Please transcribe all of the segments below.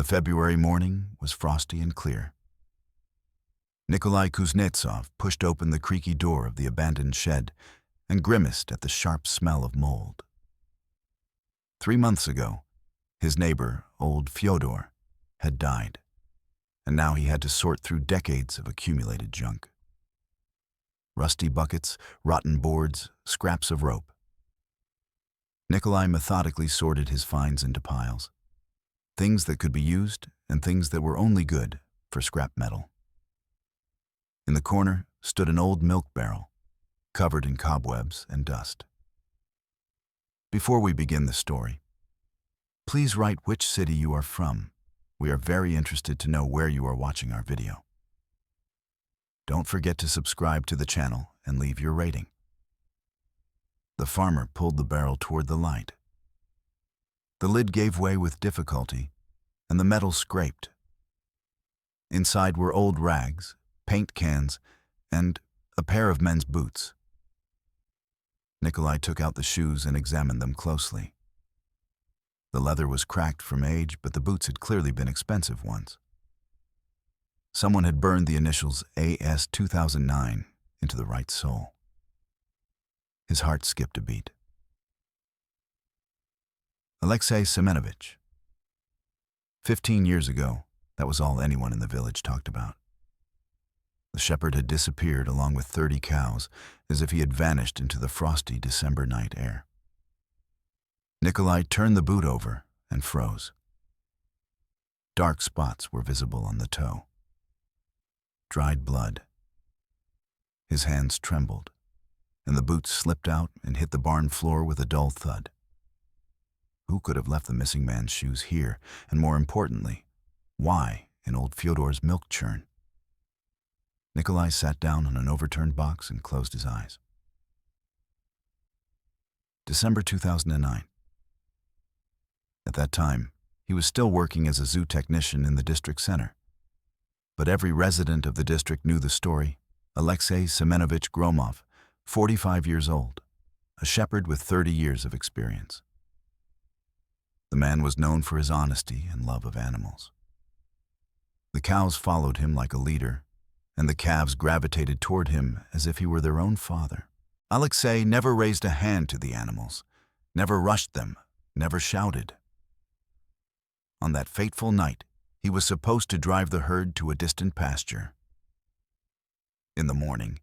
The February morning was frosty and clear. Nikolai Kuznetsov pushed open the creaky door of the abandoned shed and grimaced at the sharp smell of mold. 3 months ago, his neighbor, old Fyodor, had died, and now he had to sort through decades of accumulated junk. Rusty buckets, rotten boards, scraps of rope. Nikolai methodically sorted his finds into piles, things that could be used and things that were only good for scrap metal. In the corner stood an old milk barrel, covered in cobwebs and dust. Before we begin the story, please write which city you are from. We are very interested to know where you are watching our video. Don't forget to subscribe to the channel and leave your rating. The farmer pulled the barrel toward the light. The lid gave way with difficulty, and the metal scraped. Inside were old rags, paint cans, and a pair of men's boots. Nikolai took out the shoes and examined them closely. The leather was cracked from age, but the boots had clearly been expensive ones. Someone had burned the initials AS 2009 into the right sole. His heart skipped a beat. Alexei Semenovich. 15 years ago, that was all anyone in the village talked about. The shepherd had disappeared along with 30 cows, as if he had vanished into the frosty December night air. Nikolai turned the boot over and froze. Dark spots were visible on the toe. Dried blood. His hands trembled, and the boots slipped out and hit the barn floor with a dull thud. Who could have left the missing man's shoes here, and more importantly, why in old Fyodor's milk churn? Nikolai sat down on an overturned box and closed his eyes. December 2009. At that time, he was still working as a zoo technician in the district center. But every resident of the district knew the story. Alexei Semenovich Gromov, 45 years old, a shepherd with 30 years of experience. The man was known for his honesty and love of animals. The cows followed him like a leader, and the calves gravitated toward him as if he were their own father. Alexei never raised a hand to the animals, never rushed them, never shouted. On that fateful night, he was supposed to drive the herd to a distant pasture. In the morning,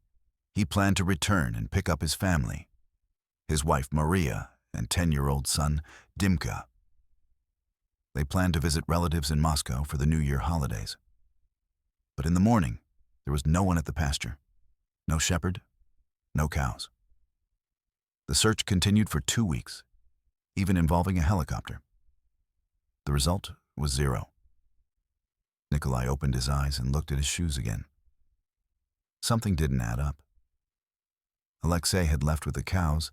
he planned to return and pick up his family, his wife Maria and 10-year-old son Dimka. They planned to visit relatives in Moscow for the New Year holidays. But in the morning, there was no one at the pasture. No shepherd, no cows. The search continued for 2 weeks, even involving a helicopter. The result was 0. Nikolai opened his eyes and looked at his shoes again. Something didn't add up. Alexei had left with the cows,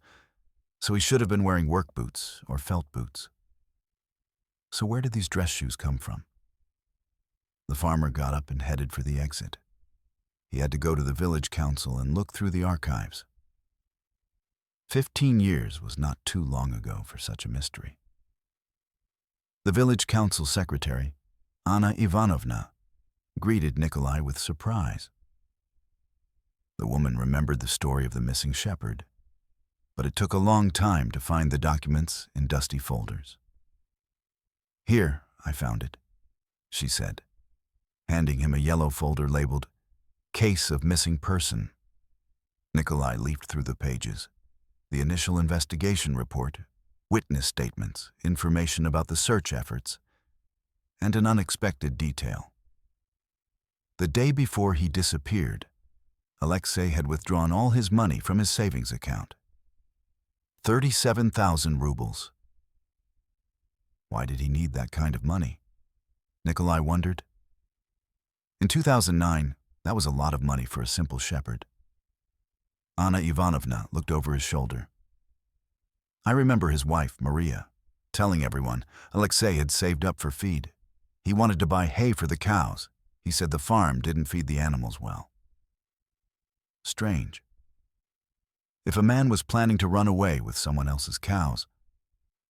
so he should have been wearing work boots or felt boots. So where did these dress shoes come from? The farmer got up and headed for the exit. He had to go to the village council and look through the archives. 15 years was not too long ago for such a mystery. The village council secretary, Anna Ivanovna, greeted Nikolai with surprise. The woman remembered the story of the missing shepherd, but it took a long time to find the documents in dusty folders. "Here, I found it," she said, handing him a yellow folder labeled Case of Missing Person. Nikolai leafed through the pages. The initial investigation report, witness statements, information about the search efforts, and an unexpected detail. The day before he disappeared, Alexei had withdrawn all his money from his savings account. 37,000 rubles. Why did he need that kind of money? Nikolai wondered. In 2009, that was a lot of money for a simple shepherd. Anna Ivanovna looked over his shoulder. I remember his wife, Maria, telling everyone Alexei had saved up for feed. He wanted to buy hay for the cows. He said the farm didn't feed the animals well. Strange. If a man was planning to run away with someone else's cows,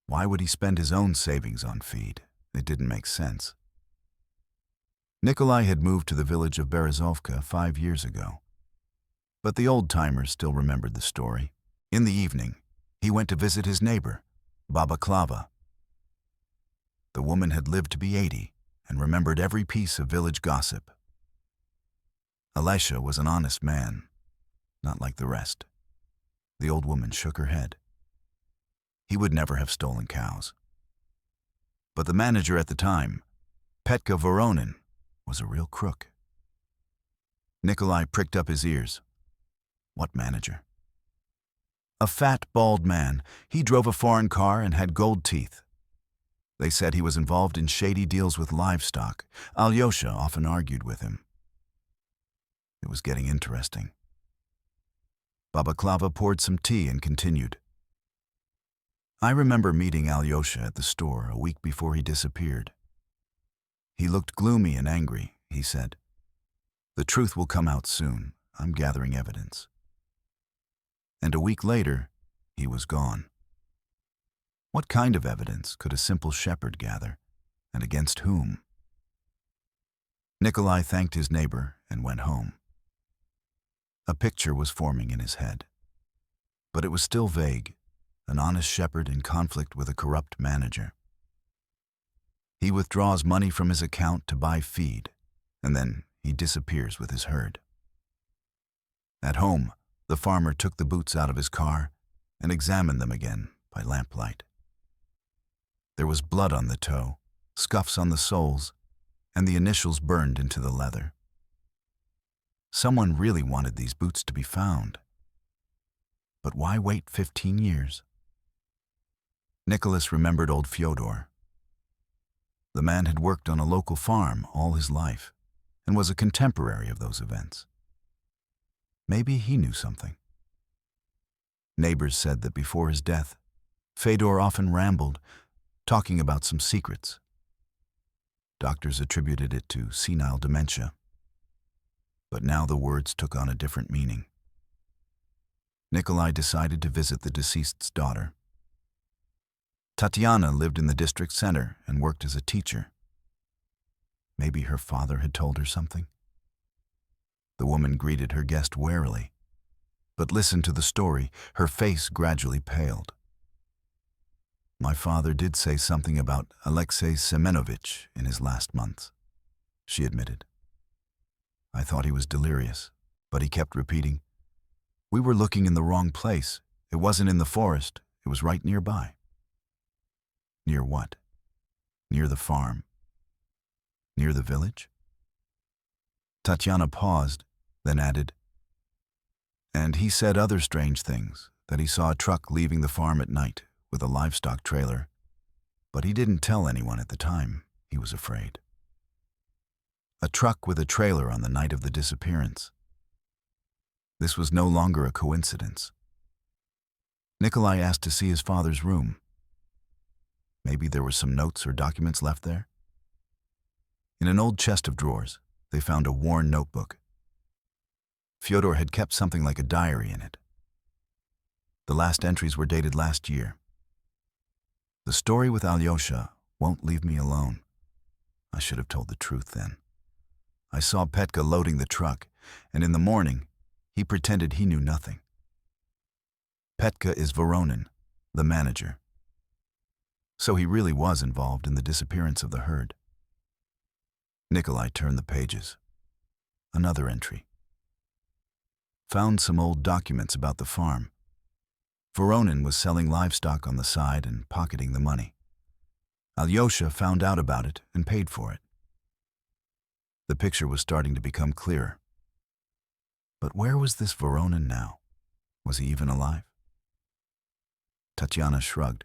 why would he spend his own savings on feed? It didn't make sense. Nikolai had moved to the village of Berezovka 5 years ago, but the old-timers still remembered the story. In the evening, he went to visit his neighbor, Baba Klava. The woman had lived to be 80 and remembered every piece of village gossip. Alesha was an honest man, not like the rest. The old woman shook her head. He would never have stolen cows. But the manager at the time, Petka Voronin, was a real crook. Nikolai pricked up his ears. What manager? A fat, bald man. He drove a foreign car and had gold teeth. They said he was involved in shady deals with livestock. Alyosha often argued with him. It was getting interesting. Baba Klava poured some tea and continued. I remember meeting Alyosha at the store a week before he disappeared. He looked gloomy and angry, he said. The truth will come out soon. I'm gathering evidence. And a week later, he was gone. What kind of evidence could a simple shepherd gather, and against whom? Nikolai thanked his neighbor and went home. A picture was forming in his head, but it was still vague, an honest shepherd in conflict with a corrupt manager. He withdraws money from his account to buy feed, and then he disappears with his herd. At home, the farmer took the boots out of his car and examined them again by lamplight. There was blood on the toe, scuffs on the soles, and the initials burned into the leather. Someone really wanted these boots to be found. But why wait 15 years? Nicholas remembered old Fyodor. The man had worked on a local farm all his life and was a contemporary of those events. Maybe he knew something. Neighbors said that before his death, Fedor often rambled, talking about some secrets. Doctors attributed it to senile dementia. But now the words took on a different meaning. Nikolai decided to visit the deceased's daughter. Tatiana lived in the district center and worked as a teacher. Maybe her father had told her something. The woman greeted her guest warily, but listened to the story. Her face gradually paled. My father did say something about Alexei Semenovich in his last months, she admitted. I thought he was delirious, but he kept repeating, we were looking in the wrong place. It wasn't in the forest. It was right nearby. Near what? Near the farm? Near the village? Tatiana paused, then added, and he said other strange things, that he saw a truck leaving the farm at night with a livestock trailer, but he didn't tell anyone at the time. He was afraid. A truck with a trailer on the night of the disappearance. This was no longer a coincidence. Nikolai asked to see his father's room. Maybe there were some notes or documents left there. In an old chest of drawers, they found a worn notebook. Fyodor had kept something like a diary in it. The last entries were dated last year. The story with Alyosha won't leave me alone. I should have told the truth then. I saw Petka loading the truck, and in the morning, he pretended he knew nothing. Petka is Voronin, the manager. So he really was involved in the disappearance of the herd. Nikolai turned the pages. Another entry. Found some old documents about the farm. Voronin was selling livestock on the side and pocketing the money. Alyosha found out about it and paid for it. The picture was starting to become clearer. But where was this Voronin now? Was he even alive? Tatiana shrugged.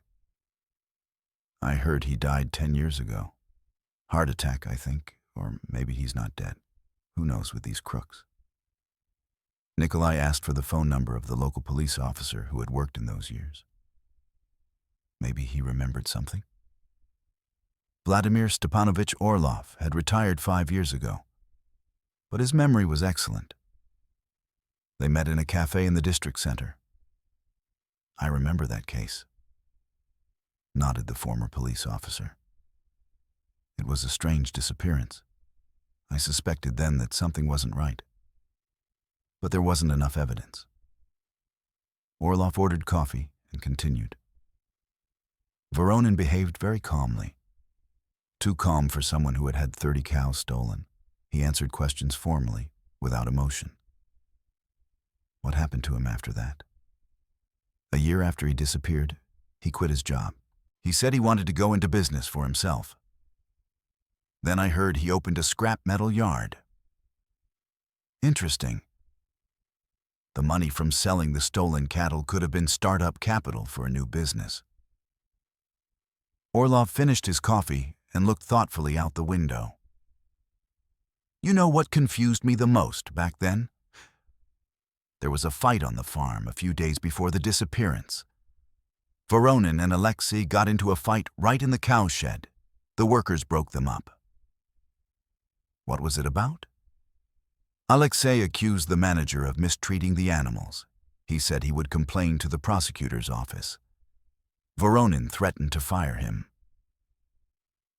I heard he died 10 years ago. Heart attack, I think, or maybe he's not dead. Who knows with these crooks? Nikolai asked for the phone number of the local police officer who had worked in those years. Maybe he remembered something? Vladimir Stepanovich Orlov had retired 5 years ago, but his memory was excellent. They met in a cafe in the district center. I remember that case, nodded the former police officer. It was a strange disappearance. I suspected then that something wasn't right. But there wasn't enough evidence. Orlov ordered coffee and continued. Voronin behaved very calmly. Too calm for someone who had had 30 cows stolen. He answered questions formally, without emotion. What happened to him after that? A year after he disappeared, he quit his job. He said he wanted to go into business for himself. Then I heard he opened a scrap metal yard. Interesting. The money from selling the stolen cattle could have been startup capital for a new business. Orlov finished his coffee and looked thoughtfully out the window. You know what confused me the most back then? There was a fight on the farm a few days before the disappearance. Voronin and Alexei got into a fight right in the cowshed. The workers broke them up. What was it about? Alexei accused the manager of mistreating the animals. He said he would complain to the prosecutor's office. Voronin threatened to fire him.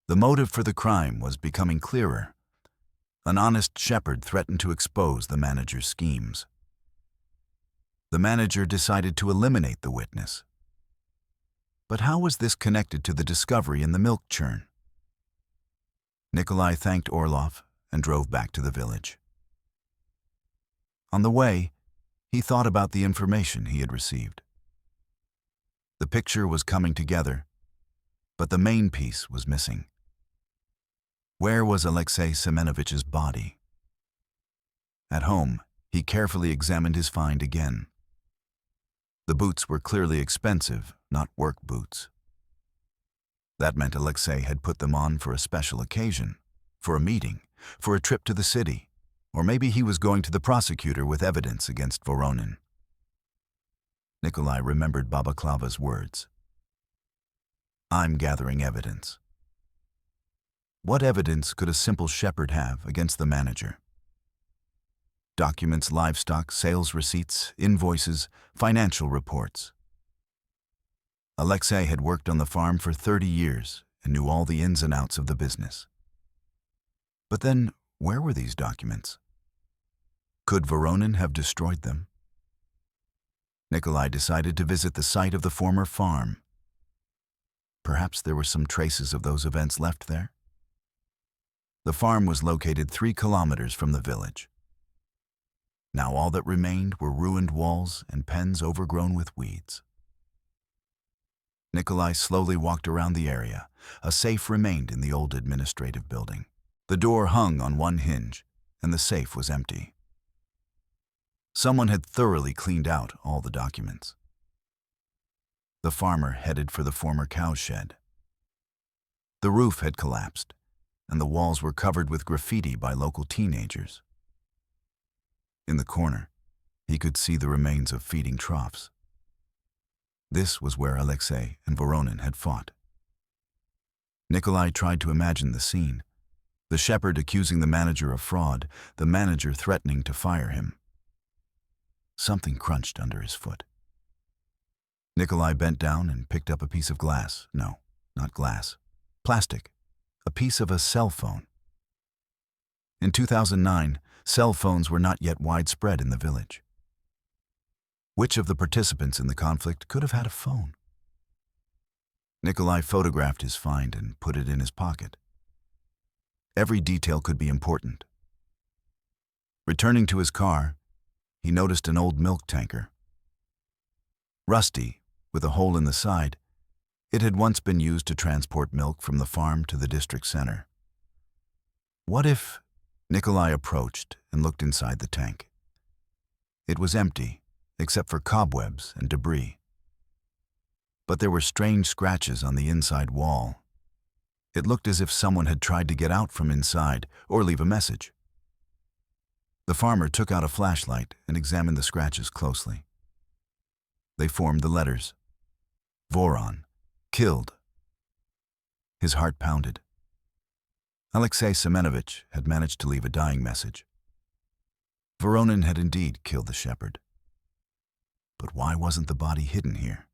The motive for the crime was becoming clearer. An honest shepherd threatened to expose the manager's schemes. The manager decided to eliminate the witness. But how was this connected to the discovery in the milk churn? Nikolai thanked Orlov and drove back to the village. On the way, he thought about the information he had received. The picture was coming together, but the main piece was missing. Where was Alexei Semenovich's body? At home, he carefully examined his find again. The boots were clearly expensive, not work boots. That meant Alexei had put them on for a special occasion, for a meeting, for a trip to the city, or maybe he was going to the prosecutor with evidence against Voronin. Nikolai remembered Babaklava's words. I'm gathering evidence. What evidence could a simple shepherd have against the manager? Documents, livestock, sales receipts, invoices, financial reports. Alexei had worked on the farm for 30 years and knew all the ins and outs of the business. But then, where were these documents? Could Voronin have destroyed them? Nikolai decided to visit the site of the former farm. Perhaps there were some traces of those events left there? The farm was located 3 kilometers from the village. Now all that remained were ruined walls and pens overgrown with weeds. Nikolai slowly walked around the area. A safe remained in the old administrative building. The door hung on one hinge, and the safe was empty. Someone had thoroughly cleaned out all the documents. The farmer headed for the former cowshed. The roof had collapsed, and the walls were covered with graffiti by local teenagers. In the corner, he could see the remains of feeding troughs. This was where Alexei and Voronin had fought. Nikolai tried to imagine the scene. The shepherd accusing the manager of fraud, the manager threatening to fire him. Something crunched under his foot. Nikolai bent down and picked up a piece of glass. No, not glass. Plastic. A piece of a cell phone. In 2009, cell phones were not yet widespread in the village. Which of the participants in the conflict could have had a phone? Nikolai photographed his find and put it in his pocket. Every detail could be important. Returning to his car, he noticed an old milk tanker. Rusty, with a hole in the side, it had once been used to transport milk from the farm to the district center. What if... Nikolai approached and looked inside the tank. It was empty, except for cobwebs and debris. But there were strange scratches on the inside wall. It looked as if someone had tried to get out from inside or leave a message. The farmer took out a flashlight and examined the scratches closely. They formed the letters. Voron. Killed. His heart pounded. Alexei Semenovich had managed to leave a dying message. Voronin had indeed killed the shepherd. But why wasn't the body hidden here?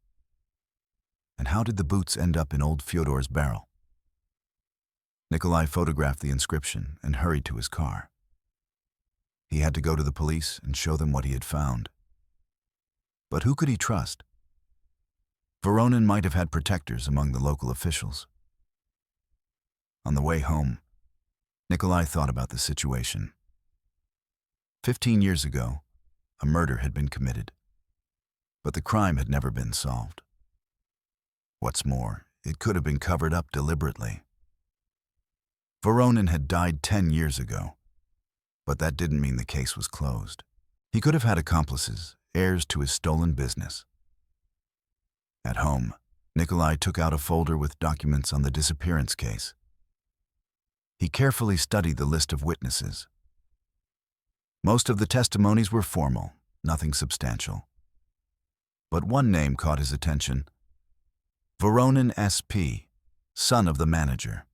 And how did the boots end up in old Fyodor's barrel? Nikolai photographed the inscription and hurried to his car. He had to go to the police and show them what he had found. But who could he trust? Voronin might have had protectors among the local officials. On the way home, Nikolai thought about the situation. 15 years ago, a murder had been committed, but the crime had never been solved. What's more, it could have been covered up deliberately. Voronin had died 10 years ago, but that didn't mean the case was closed. He could have had accomplices, heirs to his stolen business. At home, Nikolai took out a folder with documents on the disappearance case. He carefully studied the list of witnesses. Most of the testimonies were formal, nothing substantial. But one name caught his attention: Voronin S.P., son of the manager.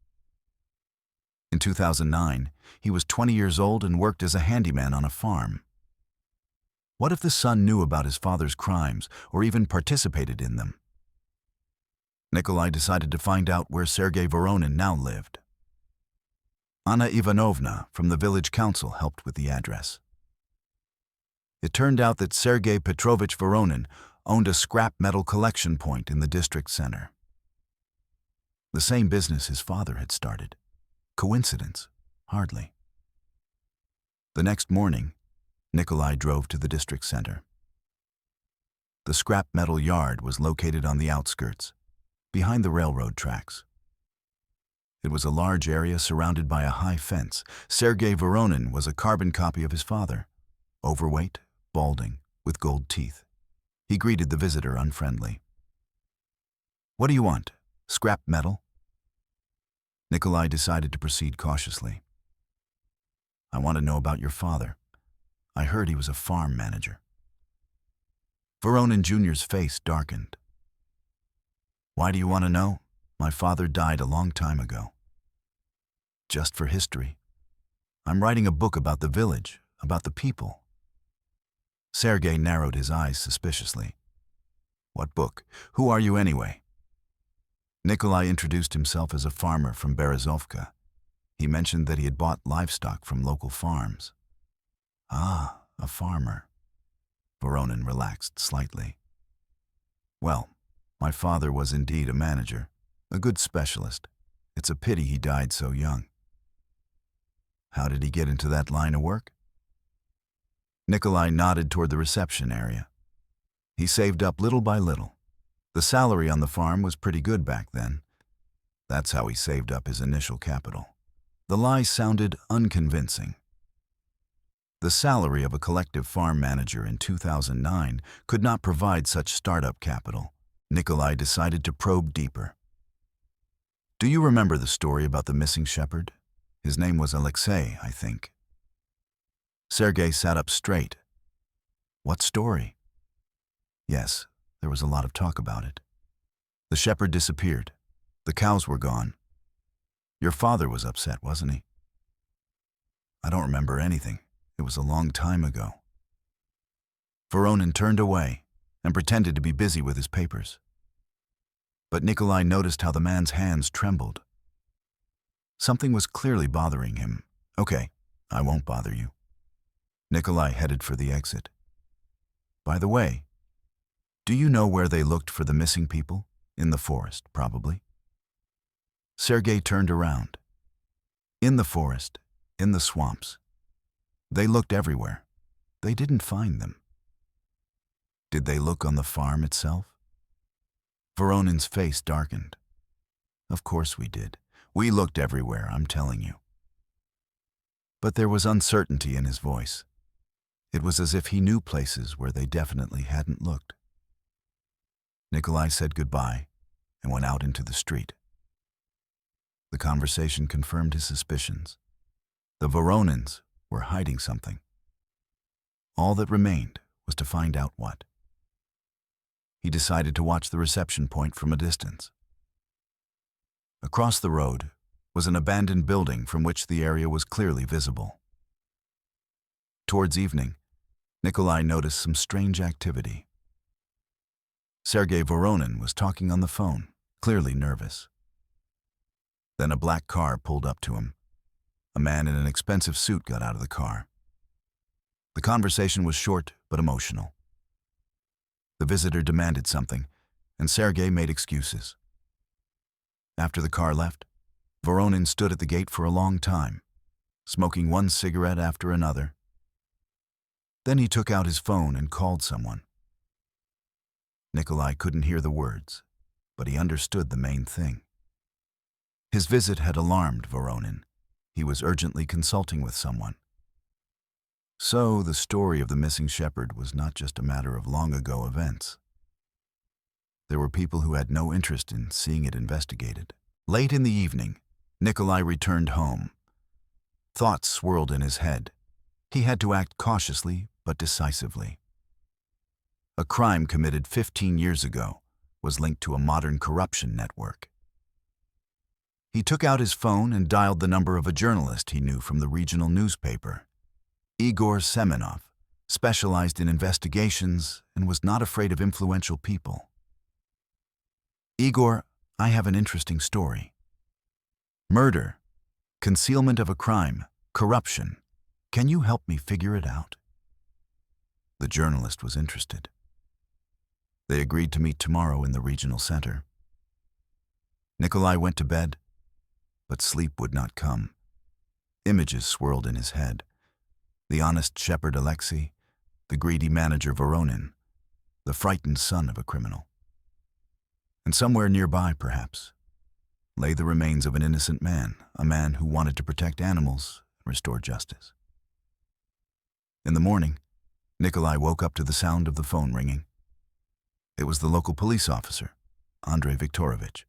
In 2009, he was 20 years old and worked as a handyman on a farm. What if the son knew about his father's crimes or even participated in them? Nikolai decided to find out where Sergei Voronin now lived. Anna Ivanovna from the village council helped with the address. It turned out that Sergei Petrovich Voronin owned a scrap metal collection point in the district center. The same business his father had started. Coincidence? Hardly. The next morning, Nikolai drove to the district center. The scrap metal yard was located on the outskirts, behind the railroad tracks. It was a large area surrounded by a high fence. Sergei Voronin was a carbon copy of his father, overweight, balding, with gold teeth. He greeted the visitor unfriendly. "What do you want? Scrap metal?" Nikolai decided to proceed cautiously. "I want to know about your father. I heard he was a farm manager." Voronin Jr.'s face darkened. "Why do you want to know? My father died a long time ago." "Just for history. I'm writing a book about the village, about the people." Sergei narrowed his eyes suspiciously. "What book? Who are you anyway?" Nikolai introduced himself as a farmer from Berezovka. He mentioned that he had bought livestock from local farms. "Ah, a farmer." Voronin relaxed slightly. "Well, my father was indeed a manager, a good specialist. It's a pity he died so young." "How did he get into that line of work?" Nikolai nodded toward the reception area. "He saved up little by little. The salary on the farm was pretty good back then. That's how he saved up his initial capital." The lie sounded unconvincing. The salary of a collective farm manager in 2009 could not provide such startup capital. Nikolai decided to probe deeper. "Do you remember the story about the missing shepherd? His name was Alexei, I think." Sergei sat up straight. "What story?" "Yes, there was a lot of talk about it. The shepherd disappeared. The cows were gone. Your father was upset, wasn't he?" "I don't remember anything. It was a long time ago." Voronin turned away and pretended to be busy with his papers. But Nikolai noticed how the man's hands trembled. Something was clearly bothering him. "Okay, I won't bother you." Nikolai headed for the exit. "By the way, do you know where they looked for the missing people? In the forest, probably." Sergei turned around. In the forest, in the swamps. They looked everywhere. They didn't find them. Did they look on the farm itself? Voronin's face darkened. "Of course we did. We looked everywhere, I'm telling you." But there was uncertainty in his voice. It was as if he knew places where they definitely hadn't looked. Nikolai said goodbye and went out into the street. The conversation confirmed his suspicions. The Voronins were hiding something. All that remained was to find out what. He decided to watch the reception point from a distance. Across the road was an abandoned building from which the area was clearly visible. Towards evening, Nikolai noticed some strange activity. Sergei Voronin was talking on the phone, clearly nervous. Then a black car pulled up to him. A man in an expensive suit got out of the car. The conversation was short but emotional. The visitor demanded something, and Sergei made excuses. After the car left, Voronin stood at the gate for a long time, smoking one cigarette after another. Then he took out his phone and called someone. Nikolai couldn't hear the words, but he understood the main thing. His visit had alarmed Voronin. He was urgently consulting with someone. So the story of the missing shepherd was not just a matter of long-ago events. There were people who had no interest in seeing it investigated. Late in the evening, Nikolai returned home. Thoughts swirled in his head. He had to act cautiously but decisively. A crime committed 15 years ago was linked to a modern corruption network. He took out his phone and dialed the number of a journalist he knew from the regional newspaper. Igor Semenov specialized in investigations and was not afraid of influential people. Igor, I have an interesting story. Murder, concealment of a crime, corruption. Can you help me figure it out? The journalist was interested. They agreed to meet tomorrow in the regional center. Nikolai went to bed, but sleep would not come. Images swirled in his head. The honest shepherd Alexei, the greedy manager Voronin, the frightened son of a criminal. And somewhere nearby, perhaps, lay the remains of an innocent man, a man who wanted to protect animals and restore justice. In the morning, Nikolai woke up to the sound of the phone ringing. It was the local police officer, Andrei Viktorovich.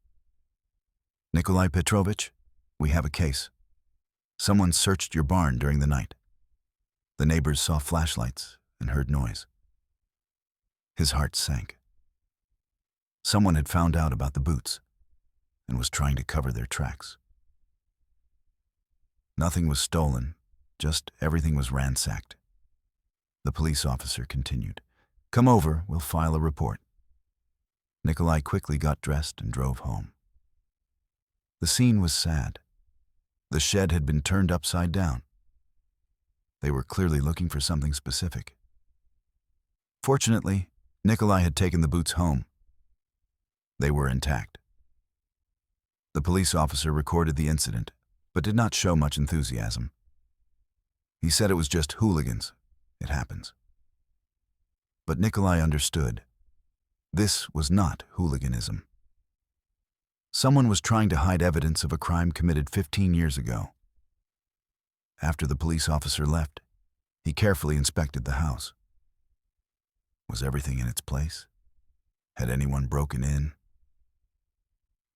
Nikolai Petrovich, we have a case. Someone searched your barn during the night. The neighbors saw flashlights and heard noise. His heart sank. Someone had found out about the boots and was trying to cover their tracks. Nothing was stolen, just everything was ransacked. The police officer continued. Come over, we'll file a report. Nikolai quickly got dressed and drove home. The scene was sad. The shed had been turned upside down. They were clearly looking for something specific. Fortunately, Nikolai had taken the boots home. They were intact. The police officer recorded the incident, but did not show much enthusiasm. He said it was just hooligans. It happens. But Nikolai understood. This was not hooliganism. Someone was trying to hide evidence of a crime committed 15 years ago. After the police officer left, he carefully inspected the house. Was everything in its place? Had anyone broken in?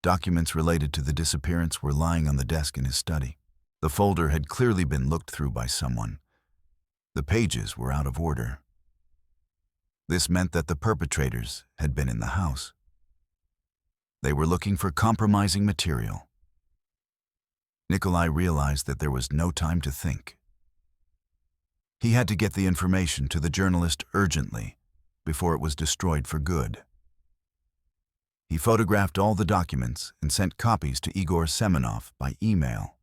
Documents related to the disappearance were lying on the desk in his study. The folder had clearly been looked through by someone. The pages were out of order. This meant that the perpetrators had been in the house. They were looking for compromising material. Nikolai realized that there was no time to think. He had to get the information to the journalist urgently before it was destroyed for good. He photographed all the documents and sent copies to Igor Semenov by email.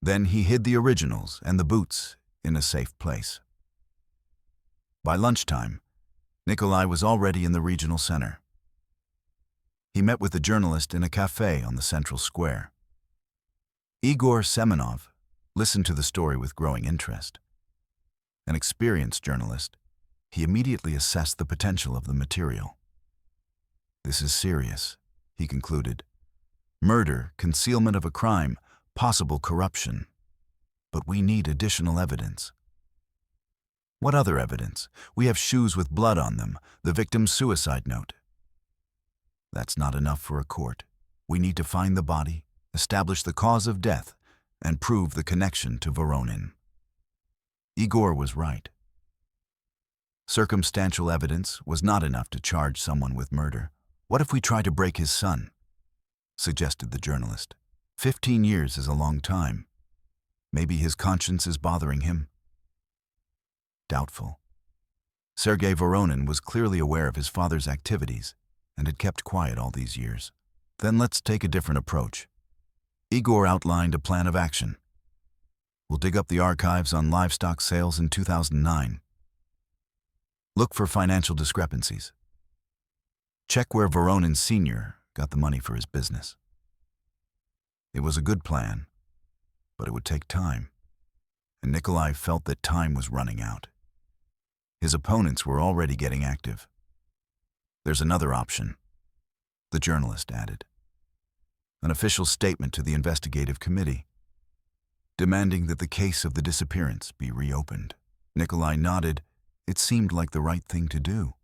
Then he hid the originals and the boots in a safe place. By lunchtime, Nikolai was already in the regional center. He met with the journalist in a cafe on the central square. Igor Semenov listened to the story with growing interest. An experienced journalist, he immediately assessed the potential of the material. This is serious, he concluded. Murder, concealment of a crime, possible corruption. But we need additional evidence. What other evidence? We have shoes with blood on them, the victim's suicide note. That's not enough for a court. We need to find the body, establish the cause of death, and prove the connection to Voronin. Igor was right. Circumstantial evidence was not enough to charge someone with murder. What if we try to break his son? Suggested the journalist. 15 years is a long time. Maybe his conscience is bothering him. Doubtful. Sergei Voronin was clearly aware of his father's activities and had kept quiet all these years. Then let's take a different approach. Igor outlined a plan of action. We'll dig up the archives on livestock sales in 2009. Look for financial discrepancies. Check where Voronin Sr. got the money for his business. It was a good plan, but it would take time, and Nikolai felt that time was running out. His opponents were already getting active. There's another option, the journalist added. An official statement to the investigative committee, demanding that the case of the disappearance be reopened. Nikolai nodded. It seemed like the right thing to do.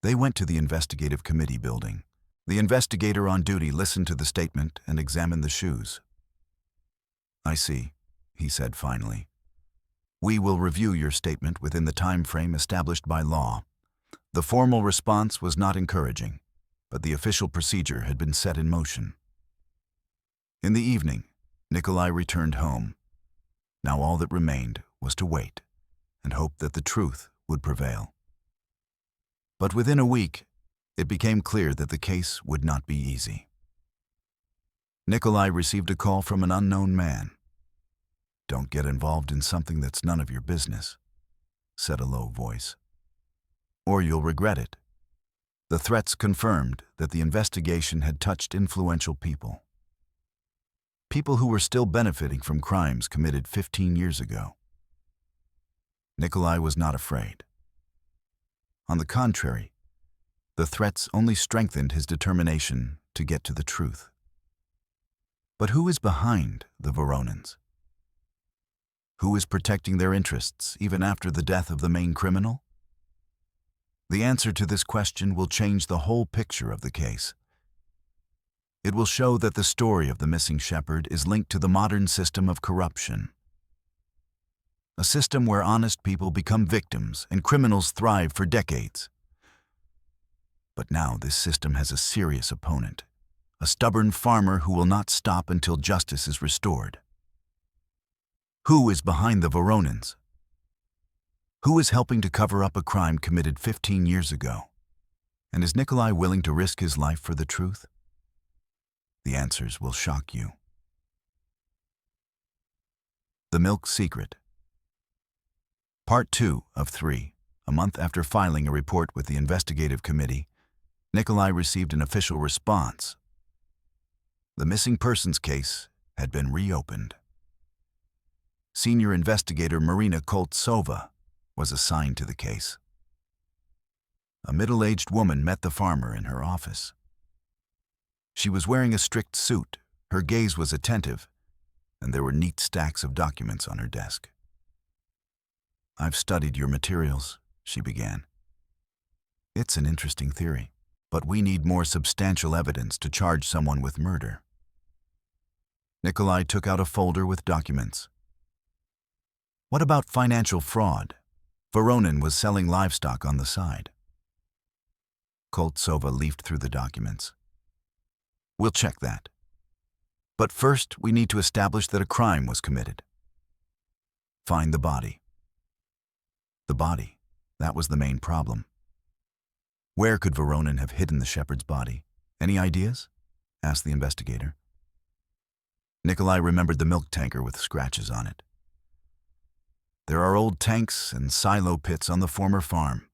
They went to the investigative committee building. The investigator on duty listened to the statement and examined the shoes. I see, he said finally. We will review your statement within the time frame established by law. The formal response was not encouraging, but the official procedure had been set in motion. In the evening, Nikolai returned home. Now all that remained was to wait and hope that the truth would prevail. But within a week, it became clear that the case would not be easy. Nikolai received a call from an unknown man. "Don't get involved in something that's none of your business," said a low voice, "or you'll regret it." The threats confirmed that the investigation had touched influential people. People who were still benefiting from crimes committed 15 years ago. Nikolai was not afraid. On the contrary, the threats only strengthened his determination to get to the truth. But who is behind the Voronins? Who is protecting their interests even after the death of the main criminal? The answer to this question will change the whole picture of the case. It will show that the story of the missing shepherd is linked to the modern system of corruption. A system where honest people become victims and criminals thrive for decades. But now this system has a serious opponent, a stubborn farmer who will not stop until justice is restored. Who is behind the Voronins? Who is helping to cover up a crime committed 15 years ago? And is Nikolai willing to risk his life for the truth? The answers will shock you. The Milk Secret. Part 2 of 3. A month after filing a report with the investigative committee, Nikolai received an official response. The missing persons case had been reopened. Senior investigator Marina Koltsova was assigned to the case. A middle-aged woman met the farmer in her office. She was wearing a strict suit, her gaze was attentive, and there were neat stacks of documents on her desk. "I've studied your materials," she began. "It's an interesting theory, but we need more substantial evidence to charge someone with murder." Nikolai took out a folder with documents. "What about financial fraud? Voronin was selling livestock on the side." Koltsova leafed through the documents. "We'll check that. But first, we need to establish that a crime was committed. Find the body." The body, that was the main problem. Where could Voronin have hidden the shepherd's body? Any ideas? Asked the investigator. Nikolai remembered the milk tanker with scratches on it. There are old tanks and silo pits on the former farm.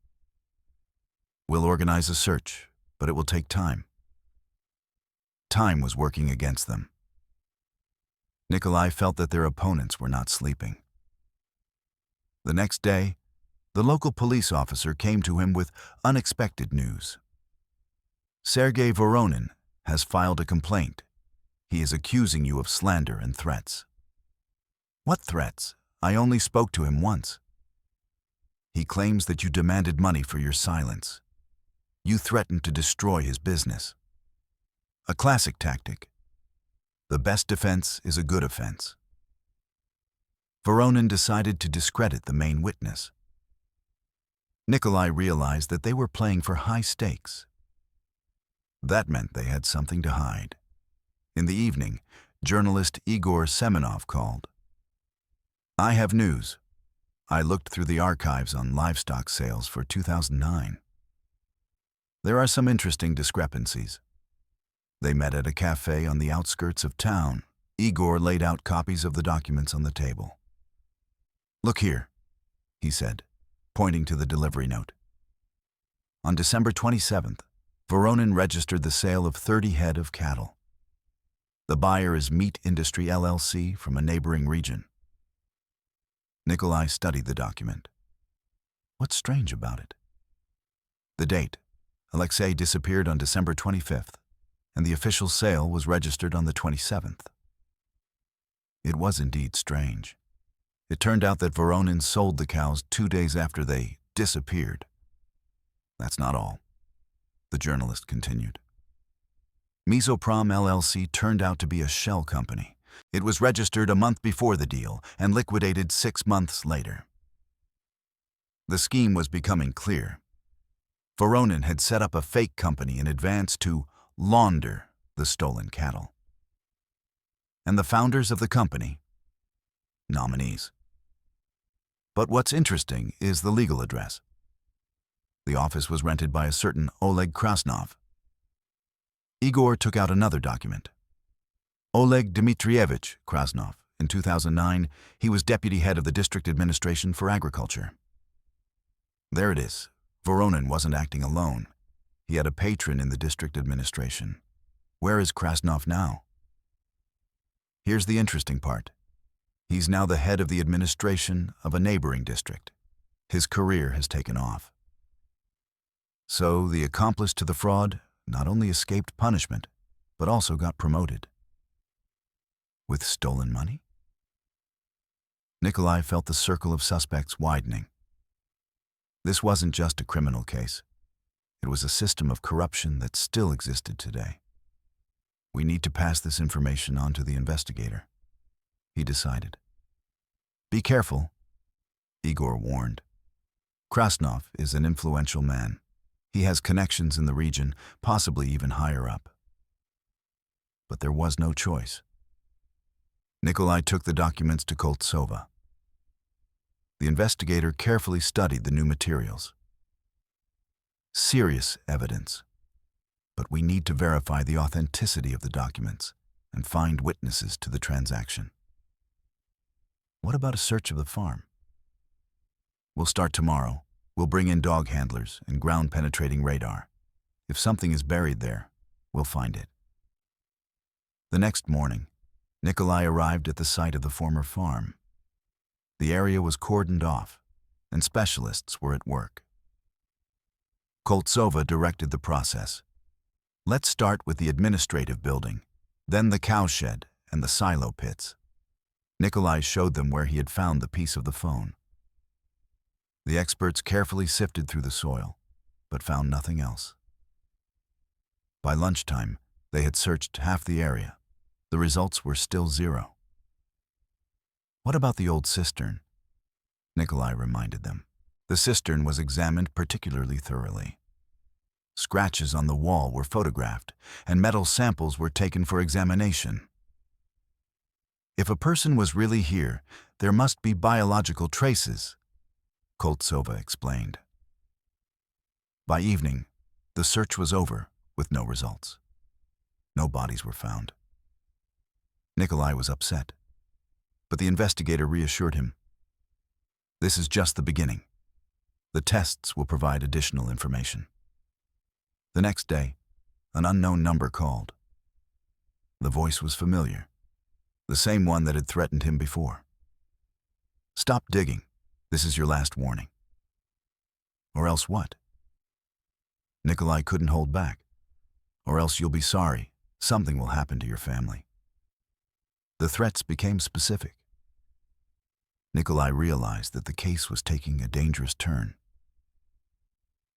We'll organize a search, but it will take time. Time was working against them. Nikolai felt that their opponents were not sleeping. The next day, the local police officer came to him with unexpected news. Sergei Voronin has filed a complaint. He is accusing you of slander and threats. What threats? I only spoke to him once. He claims that you demanded money for your silence. You threatened to destroy his business. A classic tactic. The best defense is a good offense. Voronin decided to discredit the main witness. Nikolai realized that they were playing for high stakes. That meant they had something to hide. In the evening, journalist Igor Semenov called. I have news. I looked through the archives on livestock sales for 2009. There are some interesting discrepancies. They met at a cafe on the outskirts of town. Igor laid out copies of the documents on the table. "Look here," he said, pointing to the delivery note. On December 27th, Voronin registered the sale of 30 head of cattle. The buyer is Meat Industry LLC from a neighboring region. Nikolai studied the document. What's strange about it? The date. Alexei disappeared on December 25th, and the official sale was registered on the 27th. It was indeed strange. It turned out that Voronin sold the cows 2 days after they disappeared. That's not all, the journalist continued. Mesoprom LLC turned out to be a shell company. It was registered a month before the deal and liquidated 6 months later. The scheme was becoming clear. Voronin had set up a fake company in advance to launder the stolen cattle. And the founders of the company, nominees. But what's interesting is the legal address. The office was rented by a certain Oleg Krasnov. Igor took out another document. Oleg Dmitrievich Krasnov. In 2009, he was deputy head of the district administration for agriculture. There it is. Voronin wasn't acting alone. He had a patron in the district administration. Where is Krasnov now? Here's the interesting part. He's now the head of the administration of a neighboring district. His career has taken off. So the accomplice to the fraud not only escaped punishment, but also got promoted. With stolen money? Nikolai felt the circle of suspects widening. This wasn't just a criminal case. It was a system of corruption that still existed today. We need to pass this information on to the investigator, he decided. Be careful, Igor warned. Krasnov is an influential man. He has connections in the region, possibly even higher up. But there was no choice. Nikolai took the documents to Koltsova. The investigator carefully studied the new materials. Serious evidence. But we need to verify the authenticity of the documents and find witnesses to the transaction. What about a search of the farm? We'll start tomorrow. We'll bring in dog handlers and ground-penetrating radar. If something is buried there, we'll find it. The next morning, Nikolai arrived at the site of the former farm. The area was cordoned off, and specialists were at work. Koltsova directed the process. Let's start with the administrative building, then the cowshed and the silo pits. Nikolai showed them where he had found the piece of the phone. The experts carefully sifted through the soil, but found nothing else. By lunchtime, they had searched half the area. The results were still zero. What about the old cistern? Nikolai reminded them. The cistern was examined particularly thoroughly. Scratches on the wall were photographed, and metal samples were taken for examination. If a person was really here, there must be biological traces, Koltsova explained. By evening, the search was over with no results. No bodies were found. Nikolai was upset, but the investigator reassured him. This is just the beginning. The tests will provide additional information. The next day, an unknown number called. The voice was familiar, the same one that had threatened him before. Stop digging. This is your last warning. Or else what? Nikolai couldn't hold back. Or else you'll be sorry. Something will happen to your family. The threats became specific. Nikolai realized that the case was taking a dangerous turn.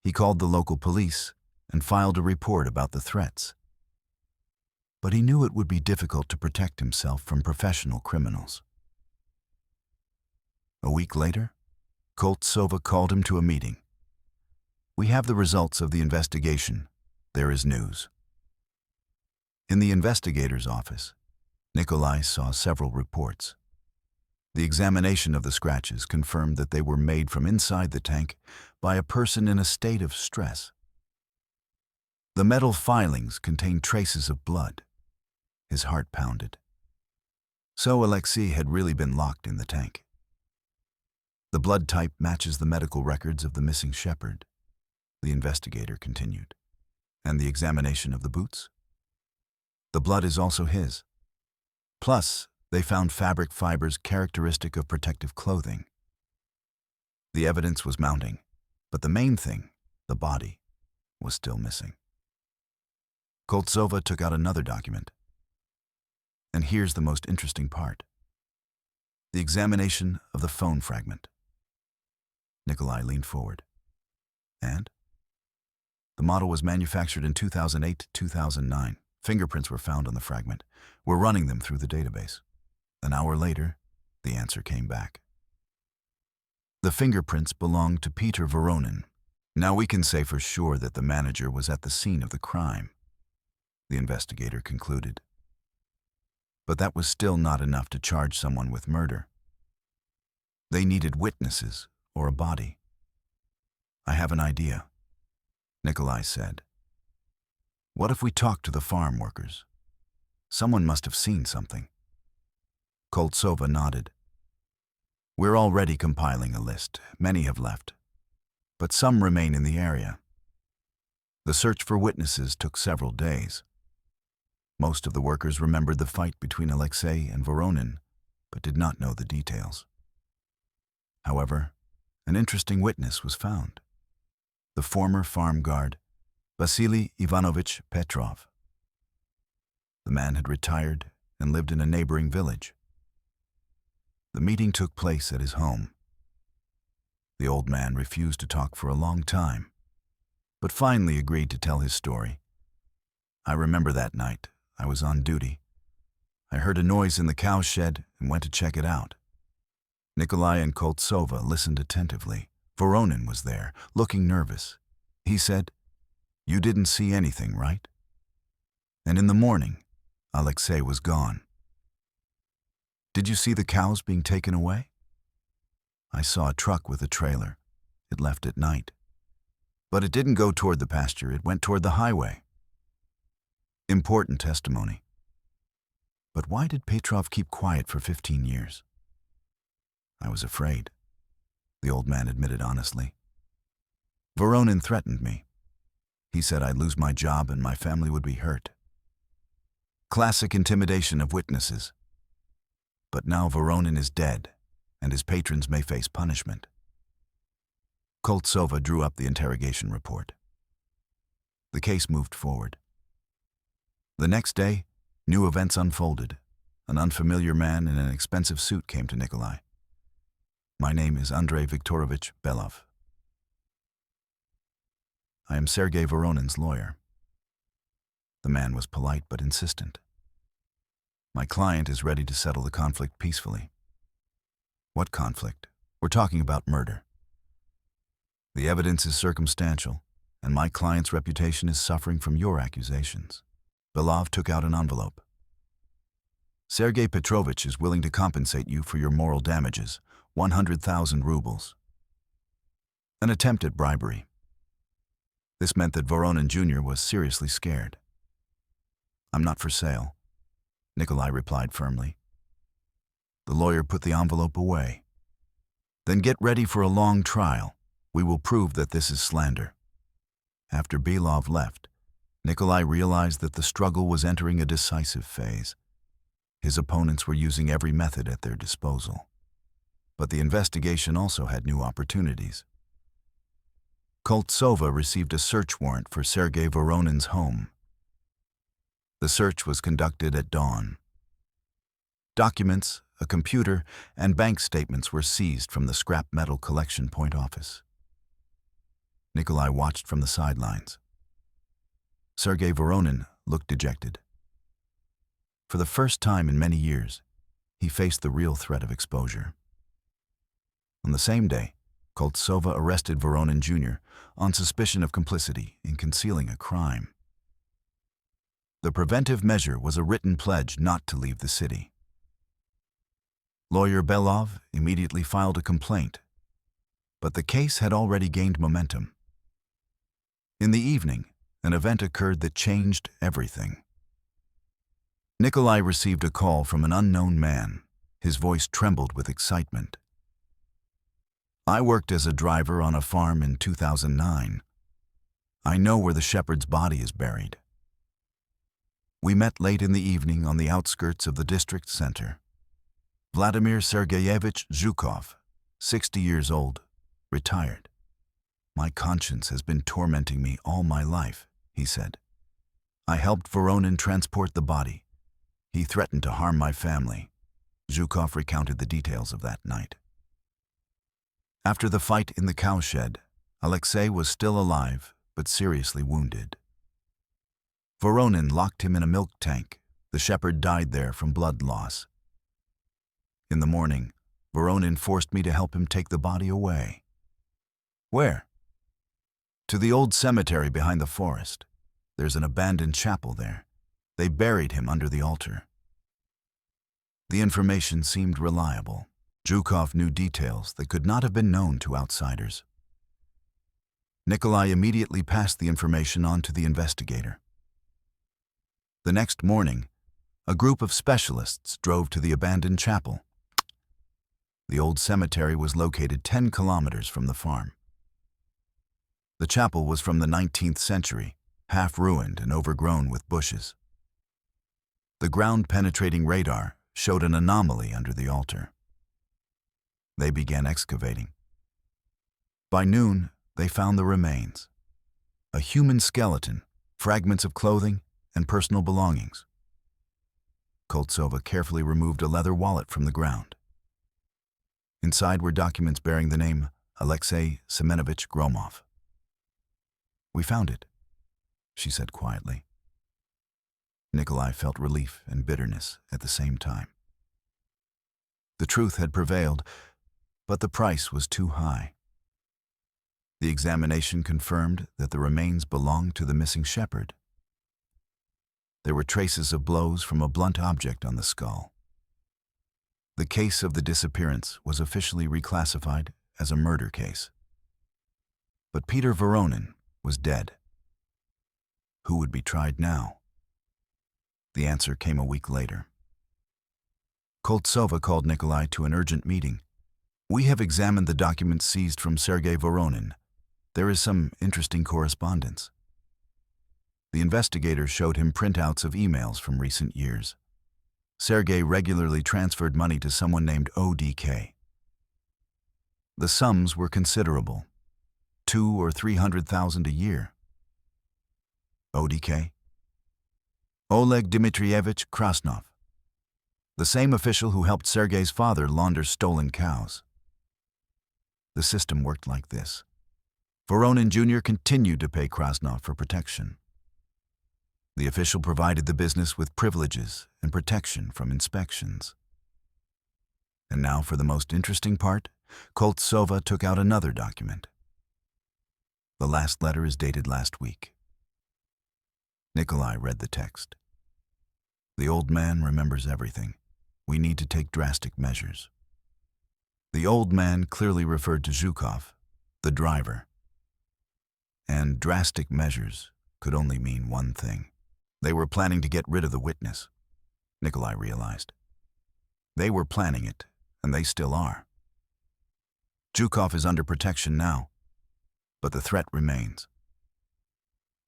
He called the local police and filed a report about the threats. But he knew it would be difficult to protect himself from professional criminals. A week later, Koltsova called him to a meeting. We have the results of the investigation. There is news. In the investigator's office, Nikolai saw several reports. The examination of the scratches confirmed that they were made from inside the tank by a person in a state of stress. The metal filings contained traces of blood. His heart pounded. So Alexei had really been locked in the tank. The blood type matches the medical records of the missing shepherd, the investigator continued. And the examination of the boots? The blood is also his. Plus, they found fabric fibers characteristic of protective clothing. The evidence was mounting, but the main thing, the body, was still missing. Koltsova took out another document. And here's the most interesting part. The examination of the phone fragment. Nikolai leaned forward. And? The model was manufactured in 2008-2009. Fingerprints were found on the fragment. We're running them through the database. An hour later, the answer came back. The fingerprints belonged to Peter Voronin. Now we can say for sure that the manager was at the scene of the crime, the investigator concluded. But that was still not enough to charge someone with murder. They needed witnesses or a body. I have an idea, Nikolai said. What if we talk to the farm workers? Someone must have seen something. Koltsova nodded. We're already compiling a list. Many have left, but some remain in the area. The search for witnesses took several days. Most of the workers remembered the fight between Alexei and Voronin, but did not know the details. However, an interesting witness was found. The former farm guard, Vasily Ivanovich Petrov. The man had retired and lived in a neighboring village. The meeting took place at his home. The old man refused to talk for a long time, but finally agreed to tell his story. I remember that night. I was on duty. I heard a noise in the cow shed and went to check it out. Nikolai and Koltsova listened attentively. Voronin was there, looking nervous. He said, "You didn't see anything, right?" And in the morning, Alexei was gone. Did you see the cows being taken away? I saw a truck with a trailer. It left at night. But it didn't go toward the pasture, it went toward the highway. Important testimony. But why did Petrov keep quiet for 15 years? I was afraid, the old man admitted honestly. Voronin threatened me. He said I'd lose my job and my family would be hurt. Classic intimidation of witnesses. But now Voronin is dead, and his patrons may face punishment. Koltsova drew up the interrogation report. The case moved forward. The next day, new events unfolded. An unfamiliar man in an expensive suit came to Nikolai. My name is Andrei Viktorovich Belov. I am Sergei Voronin's lawyer. The man was polite but insistent. My client is ready to settle the conflict peacefully. What conflict? We're talking about murder. The evidence is circumstantial, and my client's reputation is suffering from your accusations. Belov took out an envelope. Sergei Petrovich is willing to compensate you for your moral damages, 100,000 rubles. An attempt at bribery. This meant that Voronin Jr. was seriously scared. I'm not for sale, Nikolai replied firmly. The lawyer put the envelope away. Then get ready for a long trial. We will prove that this is slander. After Belov left, Nikolai realized that the struggle was entering a decisive phase. His opponents were using every method at their disposal. But the investigation also had new opportunities. Koltsova received a search warrant for Sergei Voronin's home. The search was conducted at dawn. Documents, a computer, and bank statements were seized from the scrap metal collection point office. Nikolai watched from the sidelines. Sergei Voronin looked dejected. For the first time in many years, he faced the real threat of exposure. On the same day, Koltsova arrested Voronin Jr. on suspicion of complicity in concealing a crime. The preventive measure was a written pledge not to leave the city. Lawyer Belov immediately filed a complaint, but the case had already gained momentum. In the evening, an event occurred that changed everything. Nikolai received a call from an unknown man. His voice trembled with excitement. "I worked as a driver on a farm in 2009. I know where the shepherd's body is buried." We met late in the evening on the outskirts of the district center. Vladimir Sergeyevich Zhukov, 60 years old, retired. "My conscience has been tormenting me all my life," he said. "I helped Voronin transport the body. He threatened to harm my family." Zhukov recounted the details of that night. After the fight in the cowshed, Alexei was still alive, but seriously wounded. Voronin locked him in a milk tank. The shepherd died there from blood loss. In the morning, Voronin forced me to help him take the body away. "Where?" "To the old cemetery behind the forest. There's an abandoned chapel there. They buried him under the altar." The information seemed reliable. Zhukov knew details that could not have been known to outsiders. Nikolai immediately passed the information on to the investigator. The next morning, a group of specialists drove to the abandoned chapel. The old cemetery was located 10 kilometers from the farm. The chapel was from the 19th century, half ruined and overgrown with bushes. The ground-penetrating radar showed an anomaly under the altar. They began excavating. By noon, they found the remains: a human skeleton, fragments of clothing, and personal belongings. Koltsova carefully removed a leather wallet from the ground. Inside were documents bearing the name Alexei Semenovich Gromov. "We found it," she said quietly. Nikolai felt relief and bitterness at the same time. The truth had prevailed, but the price was too high. The examination confirmed that the remains belonged to the missing shepherd. There were traces of blows from a blunt object on the skull. The case of the disappearance was officially reclassified as a murder case. But Peter Voronin was dead. Who would be tried now? The answer came a week later. Koltsova called Nikolai to an urgent meeting. "We have examined the documents seized from Sergei Voronin. There is some interesting correspondence." The investigator showed him printouts of emails from recent years. Sergei regularly transferred money to someone named ODK. The sums were considerable, 200,000 or 300,000 a year. ODK? Oleg Dmitrievich Krasnov, the same official who helped Sergei's father launder stolen cows. The system worked like this. Voronin Jr. continued to pay Krasnov for protection. The official provided the business with privileges and protection from inspections. And now for the most interesting part, Koltsova took out another document. The last letter is dated last week. Nikolai read the text. "The old man remembers everything. We need to take drastic measures." The old man clearly referred to Zhukov, the driver. And drastic measures could only mean one thing. They were planning to get rid of the witness, Nikolai realized. They were planning it, and they still are. Zhukov is under protection now, but the threat remains.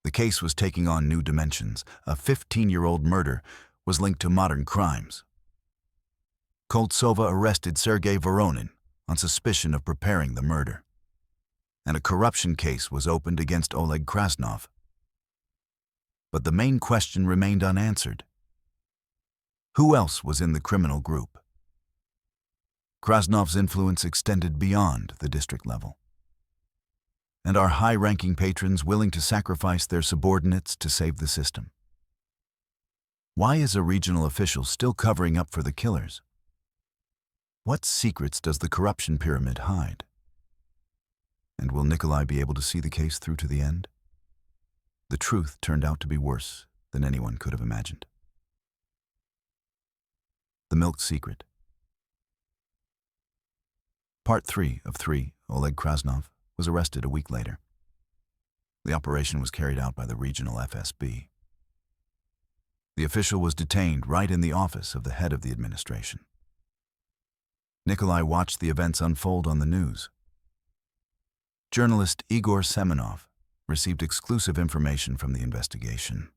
The case was taking on new dimensions. A 15-year-old murder was linked to modern crimes. Koltsova arrested Sergei Voronin on suspicion of preparing the murder, and a corruption case was opened against Oleg Krasnov. But the main question remained unanswered. Who else was in the criminal group? Krasnov's influence extended beyond the district level. And are high-ranking patrons willing to sacrifice their subordinates to save the system? Why is a regional official still covering up for the killers? What secrets does the corruption pyramid hide? And will Nikolai be able to see the case through to the end? The truth turned out to be worse than anyone could have imagined. The Milk Secret. Part 3 of 3, Oleg Krasnov, was arrested a week later. The operation was carried out by the regional FSB. The official was detained right in the office of the head of the administration. Nikolai watched the events unfold on the news. Journalist Igor Semenov received exclusive information from the investigation.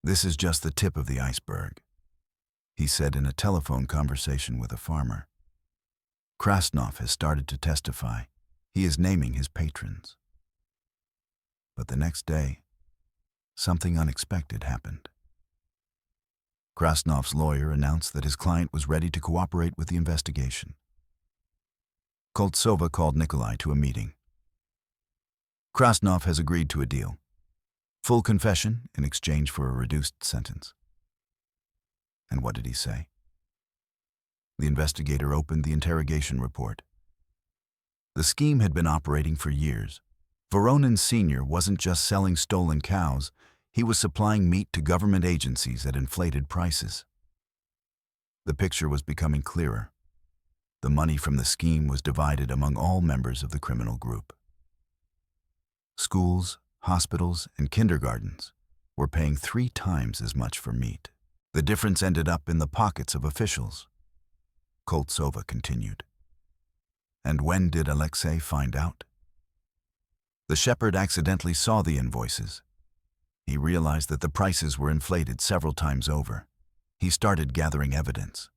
"This is just the tip of the iceberg," he said in a telephone conversation with a farmer. "Krasnov has started to testify. He is naming his patrons." But the next day, something unexpected happened. Krasnov's lawyer announced that his client was ready to cooperate with the investigation. Koltsova called Nikolai to a meeting. "Krasnov has agreed to a deal. Full confession in exchange for a reduced sentence." And what did he say? The investigator opened the interrogation report. The scheme had been operating for years. Voronin Sr. wasn't just selling stolen cows, he was supplying meat to government agencies at inflated prices. The picture was becoming clearer. The money from the scheme was divided among all members of the criminal group. Schools, hospitals, and kindergartens were paying 3 times as much for meat. The difference ended up in the pockets of officials. Koltsova continued. And when did Alexei find out? The shepherd accidentally saw the invoices. He realized that the prices were inflated several times over. He started gathering evidence.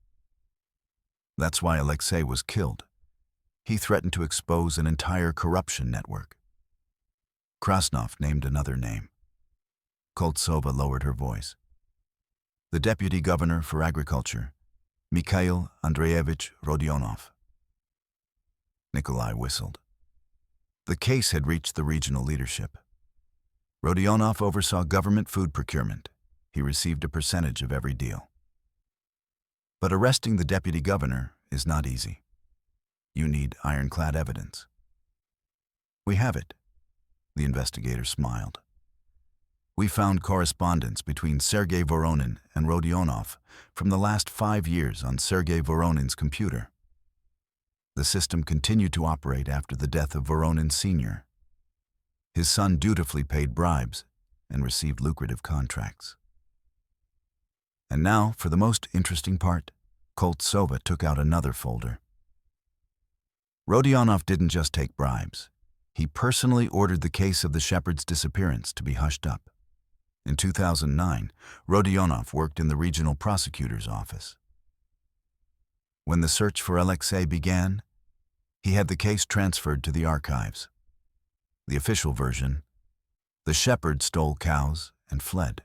That's why Alexei was killed. He threatened to expose an entire corruption network. Krasnov named another name. Koltsova lowered her voice. "The deputy governor for agriculture, Mikhail Andreevich Rodionov." Nikolai whistled. The case had reached the regional leadership. Rodionov oversaw government food procurement. He received a percentage of every deal. But arresting the deputy governor is not easy. You need ironclad evidence. "We have it," the investigator smiled. "We found correspondence between Sergei Voronin and Rodionov from the last 5 years on Sergei Voronin's computer. The system continued to operate after the death of Voronin Sr. His son dutifully paid bribes and received lucrative contracts. And now, for the most interesting part, Koltsova took out another folder. Rodionov didn't just take bribes. He personally ordered the case of the shepherd's disappearance to be hushed up. In 2009, Rodionov worked in the regional prosecutor's office. When the search for Alexei began, he had the case transferred to the archives. The official version: the shepherd stole cows and fled.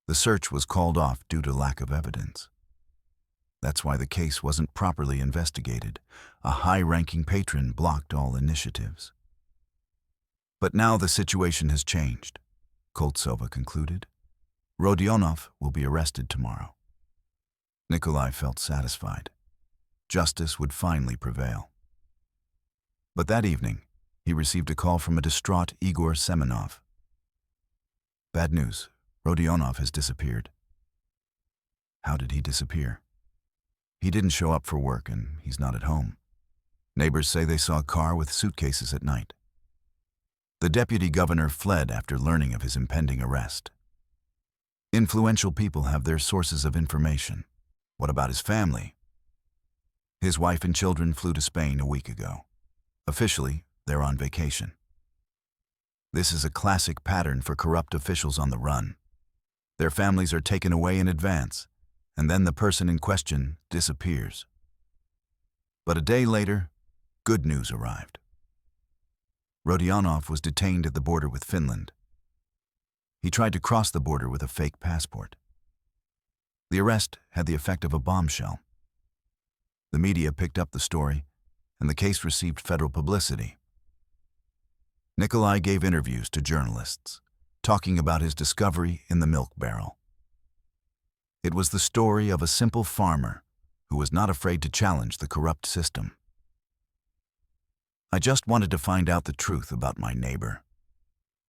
The search was called off due to lack of evidence. That's why the case wasn't properly investigated. A high-ranking patron blocked all initiatives. But now the situation has changed, Koltsova concluded. Rodionov will be arrested tomorrow. Nikolai felt satisfied. Justice would finally prevail. But that evening, he received a call from a distraught Igor Semenov. "Bad news. Rodionov has disappeared." How did he disappear? He didn't show up for work and he's not at home. Neighbors say they saw a car with suitcases at night. The deputy governor fled after learning of his impending arrest. Influential people have their sources of information. What about his family? His wife and children flew to Spain a week ago. Officially, they're on vacation. This is a classic pattern for corrupt officials on the run. Their families are taken away in advance, and then the person in question disappears. But a day later, good news arrived. Rodionov was detained at the border with Finland. He tried to cross the border with a fake passport. The arrest had the effect of a bombshell. The media picked up the story, and the case received federal publicity. Nikolai gave interviews to journalists, talking about his discovery in the milk barrel. It was the story of a simple farmer who was not afraid to challenge the corrupt system. "I just wanted to find out the truth about my neighbor,"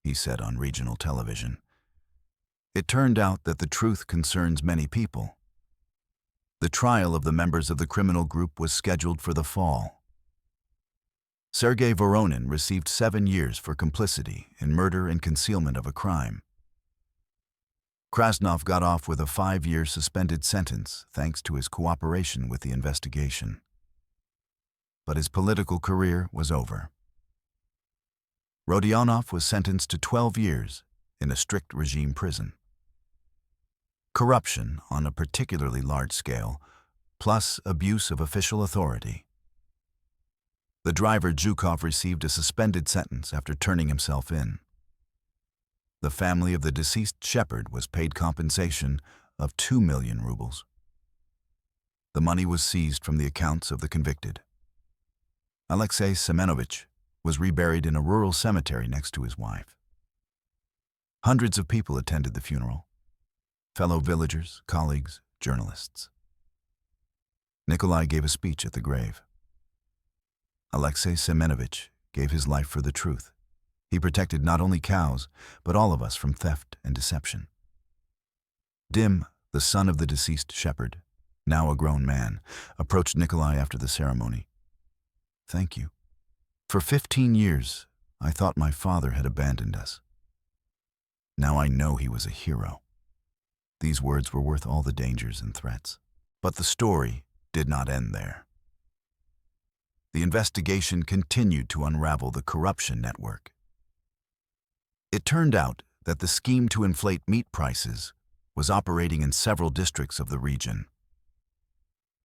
he said on regional television. "It turned out that the truth concerns many people." The trial of the members of the criminal group was scheduled for the fall. Sergei Voronin received 7 years for complicity in murder and concealment of a crime. Krasnov got off with a 5-year suspended sentence thanks to his cooperation with the investigation. But his political career was over. Rodionov was sentenced to 12 years in a strict regime prison. Corruption on a particularly large scale, plus abuse of official authority. The driver Zhukov received a suspended sentence after turning himself in. The family of the deceased shepherd was paid compensation of 2 million rubles. The money was seized from the accounts of the convicted. Alexei Semenovich was reburied in a rural cemetery next to his wife. Hundreds of people attended the funeral. Fellow villagers, colleagues, journalists. Nikolai gave a speech at the grave. Alexei Semenovich gave his life for the truth. He protected not only cows, but all of us from theft and deception. Dim, the son of the deceased shepherd, now a grown man, approached Nikolai after the ceremony. "Thank you. For 15 years, I thought my father had abandoned us. Now I know he was a hero." These words were worth all the dangers and threats. But the story did not end there. The investigation continued to unravel the corruption network. It turned out that the scheme to inflate meat prices was operating in several districts of the region.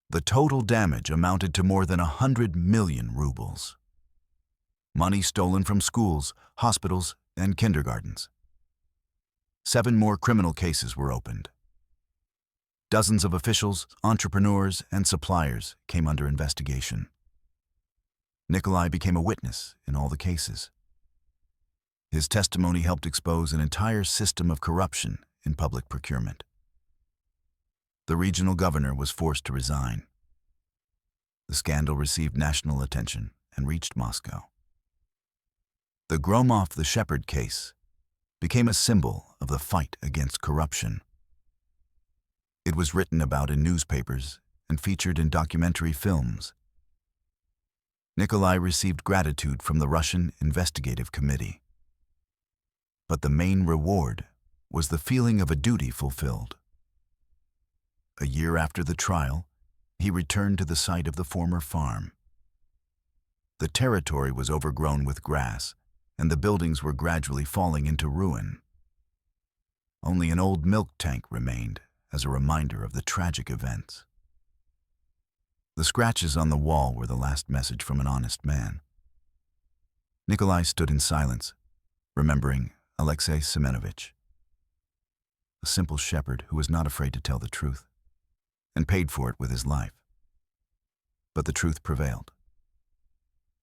The total damage amounted to more than 100 million rubles. Money stolen from schools, hospitals, and kindergartens. 7 more criminal cases were opened. Dozens of officials, entrepreneurs, and suppliers came under investigation. Nikolai became a witness in all the cases. His testimony helped expose an entire system of corruption in public procurement. The regional governor was forced to resign. The scandal received national attention and reached Moscow. The Gromov the Shepherd case became a symbol of the fight against corruption. It was written about in newspapers and featured in documentary films. Nikolai received gratitude from the Russian Investigative Committee. But the main reward was the feeling of a duty fulfilled. A year after the trial, he returned to the site of the former farm. The territory was overgrown with grass, and the buildings were gradually falling into ruin. Only an old milk tank remained as a reminder of the tragic events. The scratches on the wall were the last message from an honest man. Nikolai stood in silence, remembering Alexei Semenovich, a simple shepherd who was not afraid to tell the truth, and paid for it with his life. But the truth prevailed.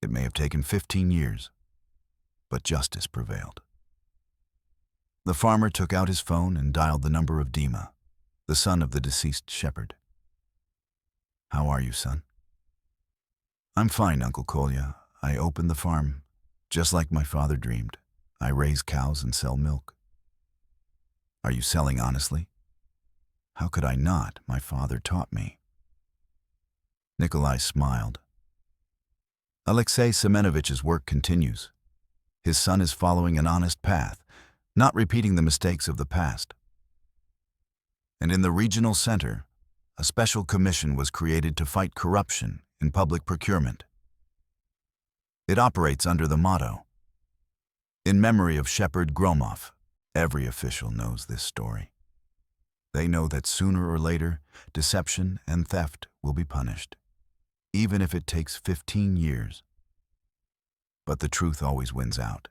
It may have taken 15 years, but justice prevailed. The farmer took out his phone and dialed the number of Dima, the son of the deceased shepherd. "How are you, son?" "I'm fine, Uncle Kolya. I opened the farm, just like my father dreamed. I raise cows and sell milk." "Are you selling honestly?" "How could I not? My father taught me." Nikolai smiled. Alexei Semenovich's work continues. His son is following an honest path, not repeating the mistakes of the past. And in the regional center, a special commission was created to fight corruption in public procurement. It operates under the motto, "In memory of Shepherd Gromov." Every official knows this story. They know that sooner or later, deception and theft will be punished, even if it takes 15 years. But the truth always wins out.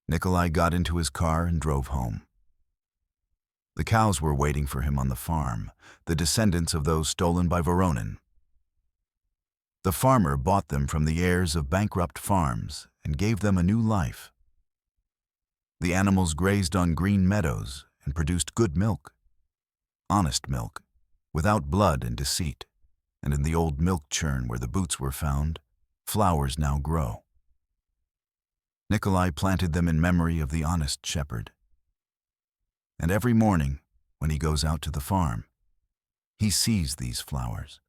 Nikolai got into his car and drove home. The cows were waiting for him on the farm, the descendants of those stolen by Voronin. The farmer bought them from the heirs of bankrupt farms and gave them a new life. The animals grazed on green meadows and produced good milk. Honest milk, without blood and deceit. And in the old milk churn where the boots were found, flowers now grow. Nikolai planted them in memory of the honest shepherd. And every morning, when he goes out to the farm, he sees these flowers.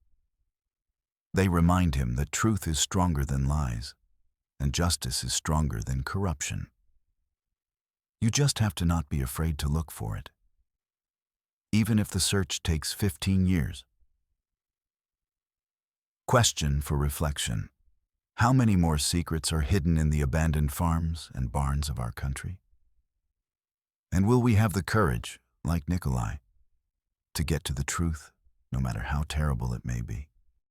They remind him that truth is stronger than lies, and justice is stronger than corruption. You just have to not be afraid to look for it, even if the search takes 15 years. Question for reflection. How many more secrets are hidden in the abandoned farms and barns of our country? And will we have the courage, like Nikolai, to get to the truth, no matter how terrible it may be?